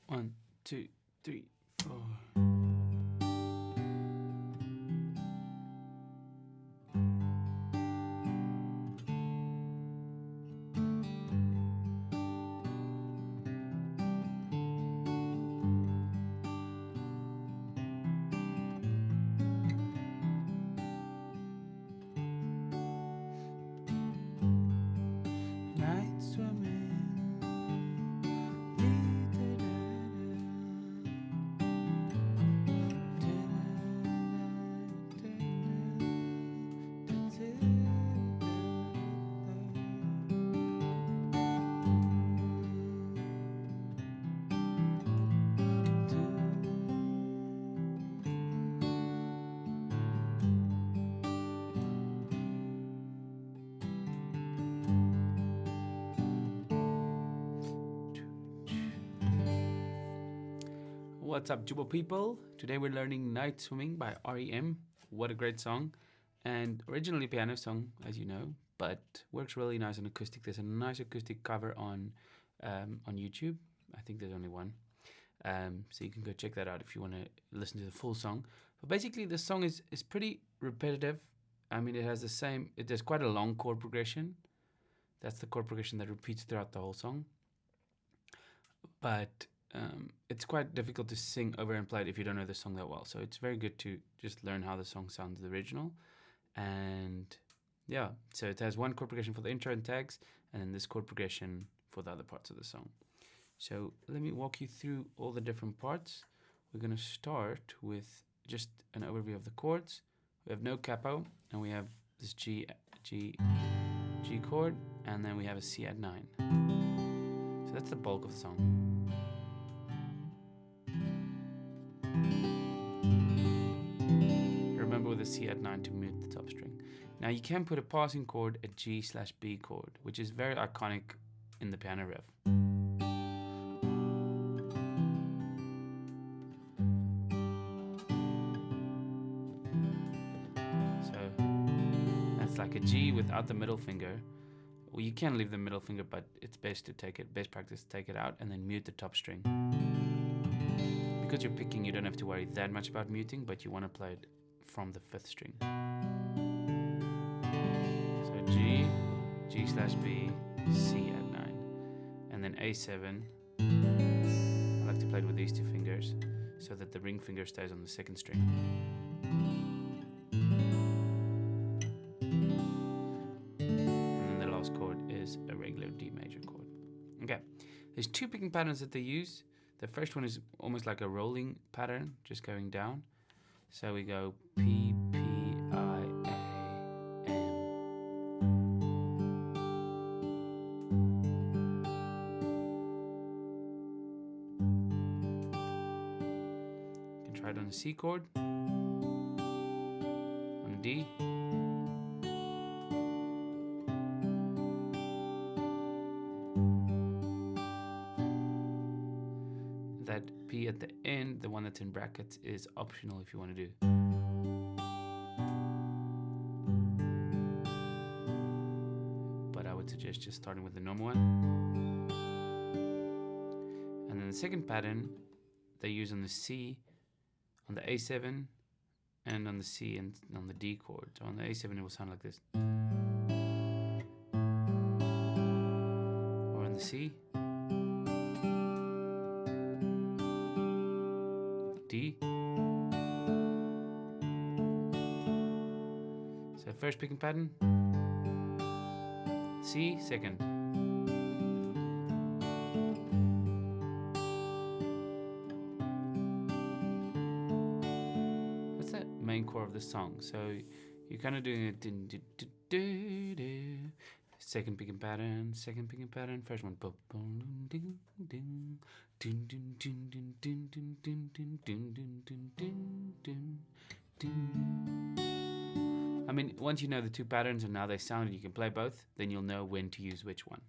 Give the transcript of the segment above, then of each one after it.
1, 2, 3, 4. Night swimming. What's up, Jooba people? Today we're learning Night Swimming by R.E.m. What a great song. And originally piano song, as you know, but works really nice on acoustic. There's a nice acoustic cover on YouTube. I think there's only one. So you can go check that out if you want to listen to the full song. But basically the song is pretty repetitive. I mean, it has the same, there's quite a long chord progression. That's the chord progression that repeats throughout the whole song. But it's quite difficult to sing over and play it if you don't know the song that well. So it's very good to just learn how the song sounds the original. And yeah, so it has one chord progression for the intro and tags, and then this chord progression for the other parts of the song. So let me walk you through all the different parts. We're going to start with just an overview of the chords. We have no capo, and we have this G chord, and then we have a C at 9. So that's the bulk of the song. Remember with the C at 9 to mute the top string. Now you can put a passing chord, a G/B chord, which is very iconic in the piano riff. So that's like a G without the middle finger. Well, you can leave the middle finger, but it's best practice to take it out and then mute the top string. Because you're picking, you don't have to worry that much about muting, but you want to play it from the 5th string. So G/B, C at 9. And then A7. I like to play it with these 2 fingers so that the ring finger stays on the 2nd string. And then the last chord is a regular D major chord. Okay, there's 2 picking patterns that they use. The first one is almost like a rolling pattern, just going down. So we go P, P, I, A, M. You can try it on a C chord, on a D, that P at the end, the one that's in brackets, is optional if you want to do. But I would suggest just starting with the normal one. And then the second pattern they use on the C, on the A7, and on the C and on the D chord. So on the A7 it will sound like this. Or on the C, D. So first picking pattern, C, second. That's the main core of the song. So you're kind of doing it. Second picking pattern, first one. I mean, once you know the 2 patterns and how they sound and you can play both, then you'll know when to use which one.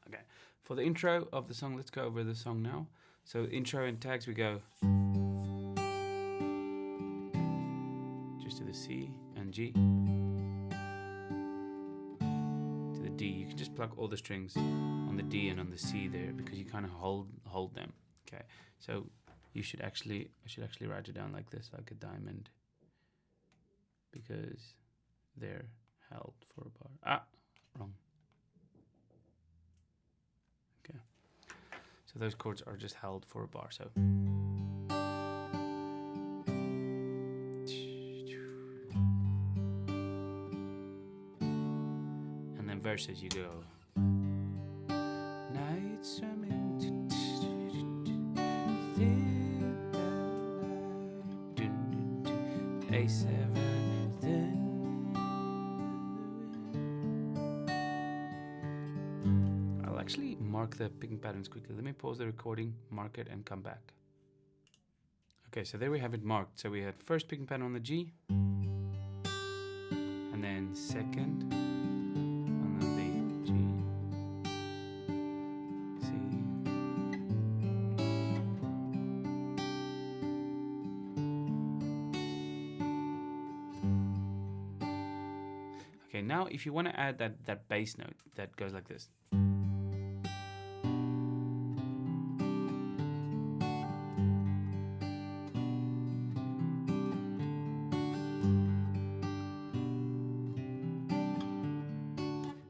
Okay, for the intro of the song, let's go over the song now. So intro and tags, we go just to the C and G. The D. You can just pluck all the strings on the D and on the C there because you kind of hold them. Okay, so I should actually write it down like this, like a diamond, because they're held for a bar. Ah, wrong. Okay, so those chords are just held for a bar. So. And then verses, you go. Night swimming. A7. I'll actually mark the picking patterns quickly. Let me pause the recording, mark it, and come back. Okay, so there we have it marked. So we had first picking pattern on the G, and then second on the G, C. Okay, now if you want to add that bass note that goes like this.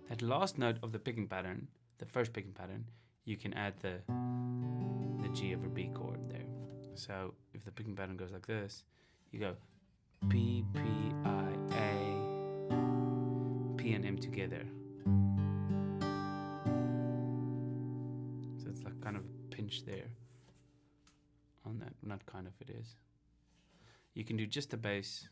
That last note of the picking pattern, the first picking pattern, you can add the G over B chord there. So if the picking pattern goes like this, you go B, P, I, A, P and M together. So it's like kind of a pinch there on that. Not kind of, it is. You can do just the bass.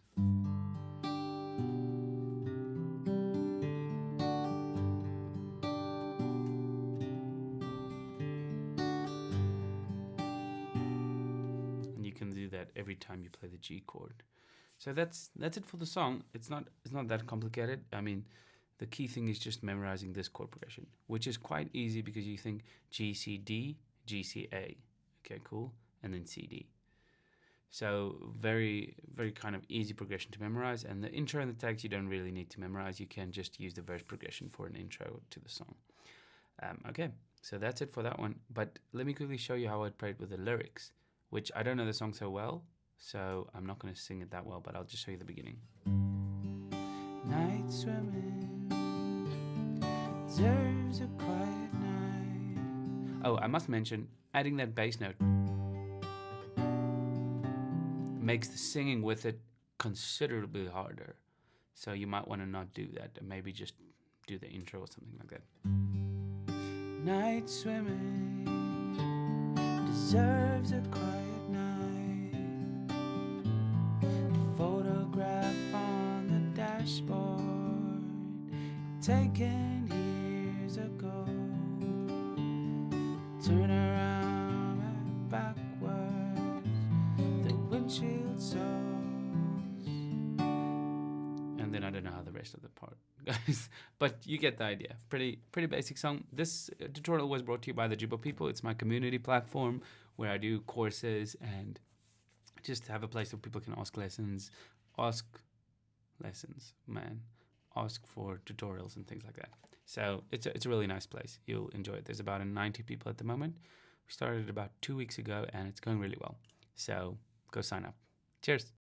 And you can do that every time you play the G chord. So that's it for the song. It's not that complicated. I mean, the key thing is just memorizing this chord progression, which is quite easy because you think G, C, D, G, C, A. Okay, cool. And then C, D. So very, very kind of easy progression to memorize. And the intro and the tags you don't really need to memorize. You can just use the verse progression for an intro to the song. Okay, so that's it for that one. But let me quickly show you how I played with the lyrics, which I don't know the song so well. So I'm not going to sing it that well, but I'll just show you the beginning. Night swimming deserves a quiet night. Oh, I must mention, adding that bass note makes the singing with it considerably harder. So you might want to not do that and maybe just do the intro or something like that. Night swimming deserves a quiet night. Photograph on the dashboard taken years ago. Turn around and backwards, the windshield shows. And then I don't know how the rest of the part goes, but you get the idea. Pretty basic song. This tutorial was brought to you by the Jooba people. It's my community platform where I do courses and just have a place where people can ask for tutorials and things like that. So it's a really nice place. You'll enjoy it. There's about 90 people at the moment. We started about 2 weeks ago and it's going really well. So go sign up. Cheers.